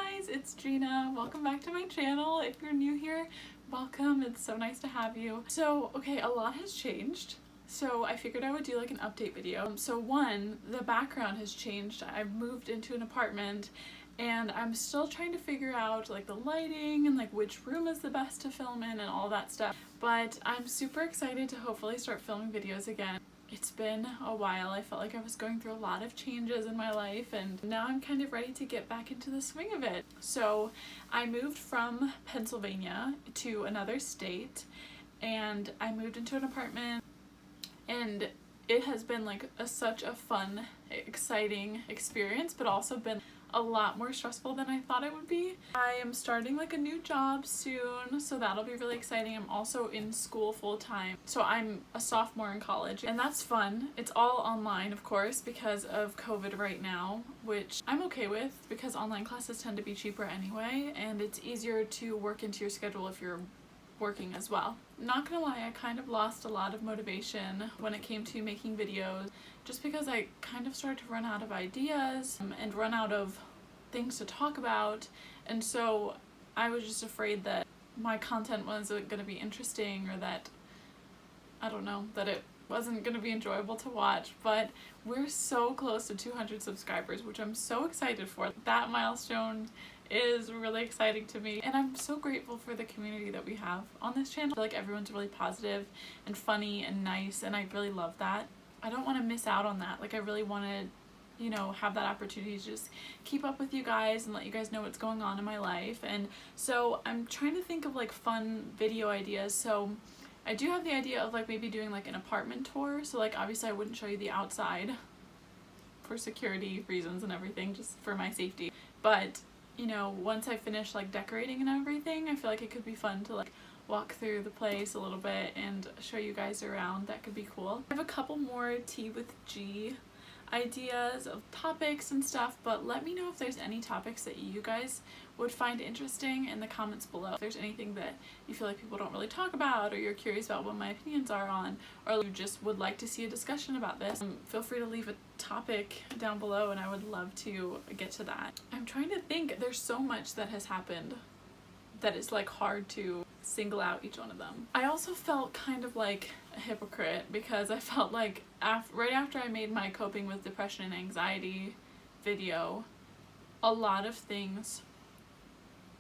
guys, it's Gina. Welcome back to my channel. If you're new here, welcome. It's so nice to have you. So, okay, a lot has changed. So I figured I would do like an update video. So one, the background has changed. I've moved into an apartment and I'm still trying to figure out like the lighting and like which room is the best to film in and all that stuff. But I'm super excited to hopefully start filming videos again. It's been a while. I felt like I was going through a lot of changes in my life and now I'm kind of ready to get back into the swing of it. So I moved from Pennsylvania to another state and I moved into an apartment, and it has been like such a fun, exciting experience, but also been a lot more stressful than I thought it would be. I am starting like a new job soon, so that'll be really exciting. I'm also in school full time. So I'm a sophomore in college and that's fun. It's all online, of course, because of COVID right now, which I'm okay with because online classes tend to be cheaper anyway, and it's easier to work into your schedule if you're working as well. Not gonna lie, I kind of lost a lot of motivation when it came to making videos just because I kind of started to run out of ideas and run out of things to talk about, and so I was just afraid that my content wasn't gonna be interesting or that, I don't know, that it wasn't gonna be enjoyable to watch. But we're so close to 200 subscribers, which I'm so excited for. That milestone is really exciting to me, and I'm so grateful for the community that we have on this channel. I feel like everyone's really positive and funny and nice, and I really love that. I don't want to miss out on that. Like, I really want to, you know, have that opportunity to just keep up with you guys and let you guys know what's going on in my life. And so I'm trying to think of like fun video ideas. So I do have the idea of like maybe doing like an apartment tour. So like obviously I wouldn't show you the outside for security reasons and everything, just for my safety. But you know, once I finish like decorating and everything, I feel like it could be fun to like walk through the place a little bit and show you guys around. That could be cool. I have a couple more Tea with G ideas of topics and stuff, but let me know if there's any topics that you guys would find interesting in the comments below. If there's anything that you feel like people don't really talk about, or you're curious about what my opinions are on, or you just would like to see a discussion about this, feel free to leave a topic down below and I would love to get to that. I'm trying to think, there's so much that has happened that it's like hard to single out each one of them. I also felt kind of like a hypocrite because I felt like right after I made my coping with depression and anxiety video, a lot of things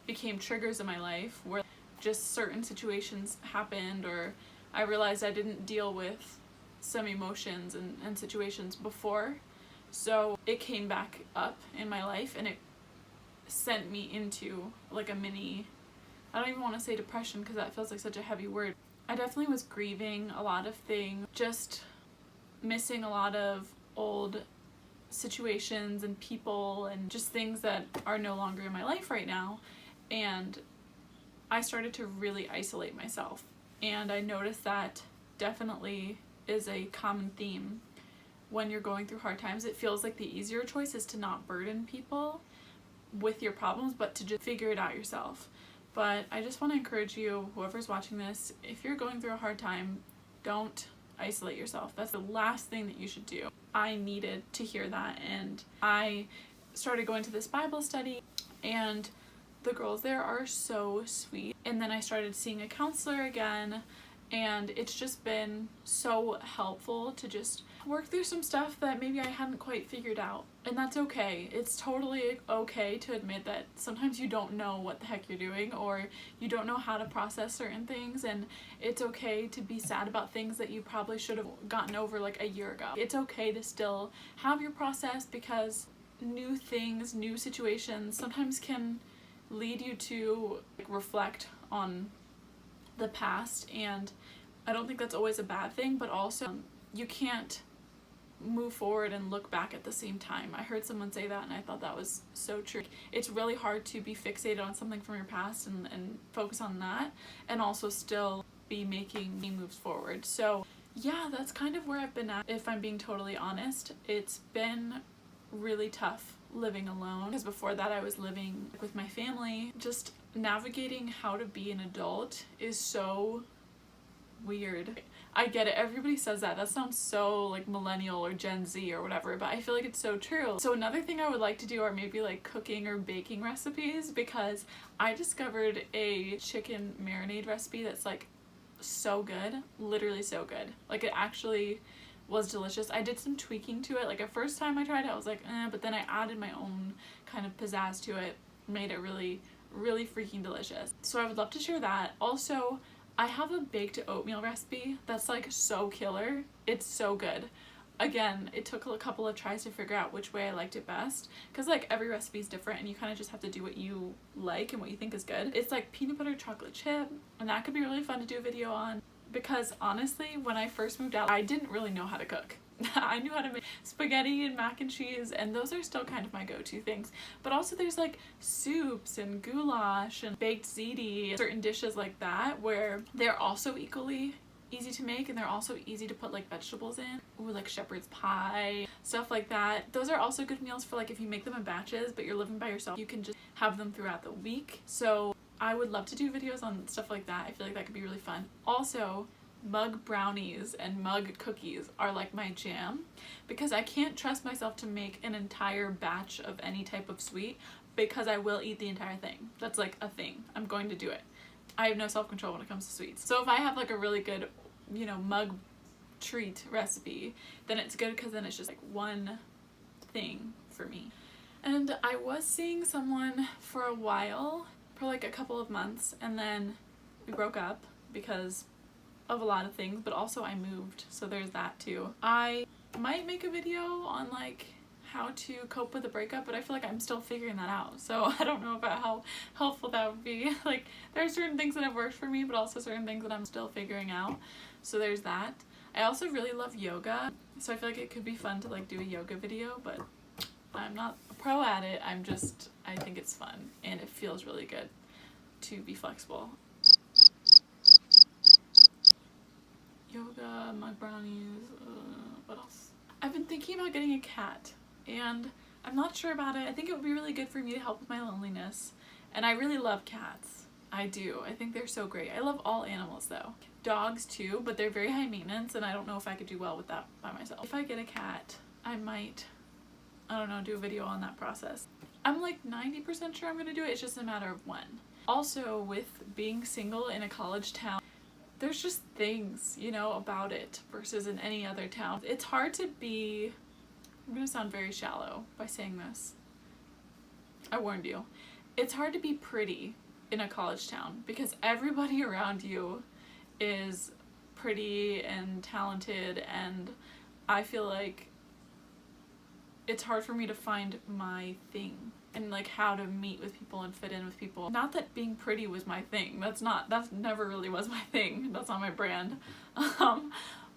became triggers in my life where just certain situations happened, or I realized I didn't deal with some emotions and situations before, so it came back up in my life and it sent me into like a mini, I don't even want to say depression because that feels like such a heavy word. I definitely was grieving a lot of things, just missing a lot of old situations and people and just things that are no longer in my life right now. And I started to really isolate myself, and I noticed that definitely is a common theme when you're going through hard times. It feels like the easier choice is to not burden people with your problems, but to just figure it out yourself. But I just want to encourage you, whoever's watching this, if you're going through a hard time, don't isolate yourself. That's the last thing that you should do. I needed to hear that, and I started going to this Bible study, and the girls there are so sweet. And then I started seeing a counselor again, and it's just been so helpful to just work through some stuff that maybe I hadn't quite figured out. And that's okay. It's totally okay to admit that sometimes you don't know what the heck you're doing, or you don't know how to process certain things, and it's okay to be sad about things that you probably should have gotten over like a year ago. It's okay to still have your process, because new things, new situations sometimes can lead you to reflect on the past, and I don't think that's always a bad thing, but also you can't move forward and look back at the same time. I heard someone say that and I thought that was so true. It's really hard to be fixated on something from your past and focus on that, and also still be making moves forward. So yeah, that's kind of where I've been at. If I'm being totally honest, it's been really tough living alone, because before that I was living with my family. Just navigating how to be an adult is so weird. I get it, everybody says that. That sounds so like millennial or Gen Z or whatever, but I feel like it's so true. So another thing I would like to do are maybe like cooking or baking recipes, because I discovered a chicken marinade recipe that's like so good, literally so good. Like it actually was delicious. I did some tweaking to it. Like at first time I tried it, I was like, but then I added my own kind of pizzazz to it, made it really, really freaking delicious. So I would love to share that. Also, I have a baked oatmeal recipe that's like so killer. It's so good. Again, it took a couple of tries to figure out which way I liked it best, because like every recipe is different and you kind of just have to do what you like and what you think is good. It's like peanut butter chocolate chip, and that could be really fun to do a video on, because honestly when I first moved out I didn't really know how to cook. I knew how to make spaghetti and mac and cheese, and those are still kind of my go-to things, but also there's like soups and goulash and baked ziti, certain dishes like that where they're also equally easy to make and they're also easy to put like vegetables in. Ooh, like shepherd's pie, stuff like that. Those are also good meals for like if you make them in batches but you're living by yourself, you can just have them throughout the week. So I would love to do videos on stuff like that. I feel like that could be really fun. Also, mug brownies and mug cookies are like my jam, because I can't trust myself to make an entire batch of any type of sweet, because I will eat the entire thing. That's like a thing. I'm going to do it. I have no self-control when it comes to sweets. So if I have like a really good, you know, mug treat recipe, then it's good, because then it's just like one thing for me. And I was seeing someone for a while, for like a couple of months, and then we broke up because of a lot of things, but also I moved, so there's that too. I might make a video on like how to cope with a breakup, but I feel like I'm still figuring that out, so I don't know about how helpful that would be. Like there are certain things that have worked for me, but also certain things that I'm still figuring out, so there's that. I also really love yoga, so I feel like it could be fun to like do a yoga video, but I'm not a pro at it. I think it's fun and it feels really good to be flexible. Yoga, mug brownies, what else? I've been thinking about getting a cat, and I'm not sure about it. I think it would be really good for me to help with my loneliness, and I really love cats. I do. I think they're so great. I love all animals though. Dogs too, but they're very high maintenance, and I don't know if I could do well with that by myself. If I get a cat, I might, I don't know, do a video on that process. I'm like 90% sure I'm gonna do it. It's just a matter of when. Also, with being single in a college town, there's just things, you know, about it versus in any other town. It's hard to be, I'm gonna sound very shallow by saying this. I warned you. It's hard to be pretty in a college town, because everybody around you is pretty and talented, and I feel like it's hard for me to find my thing and like how to meet with people and fit in with people. Not that being pretty was my thing. That's never really was my thing. That's not my brand.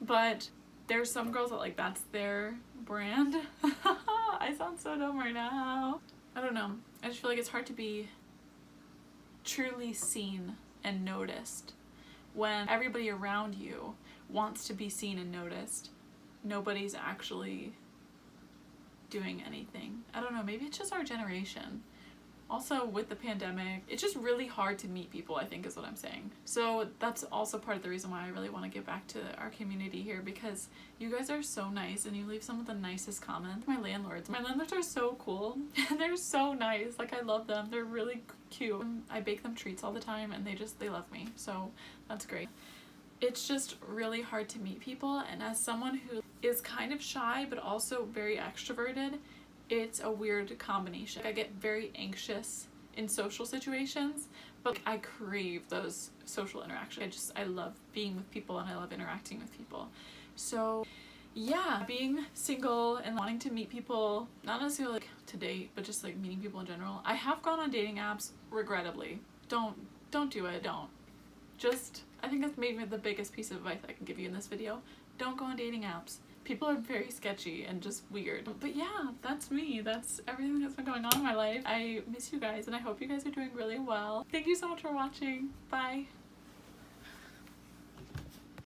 But there's some girls that like that's their brand. I sound so dumb right now. I don't know. I just feel like it's hard to be truly seen and noticed when everybody around you wants to be seen and noticed. Nobody's actually doing anything. I don't know, maybe it's just our generation. Also with the pandemic, it's just really hard to meet people, I think is what I'm saying. So that's also part of the reason why I really want to get back to our community here, because you guys are so nice and you leave some of the nicest comments. My landlords are so cool and they're so nice. Like I love them. They're really cute. I bake them treats all the time and they love me. So that's great. It's just really hard to meet people, and as someone who is kind of shy but also very extroverted, it's a weird combination. I get very anxious in social situations, but I crave those social interactions. I love being with people and I love interacting with people. So yeah, being single and wanting to meet people, not necessarily like to date, but just like meeting people in general. I have gone on dating apps, regrettably. Don't do it, don't. I think that's maybe the biggest piece of advice I can give you in this video. Don't go on dating apps. People are very sketchy and just weird. But yeah, that's me. That's everything that's been going on in my life. I miss you guys and I hope you guys are doing really well. Thank you so much for watching. Bye.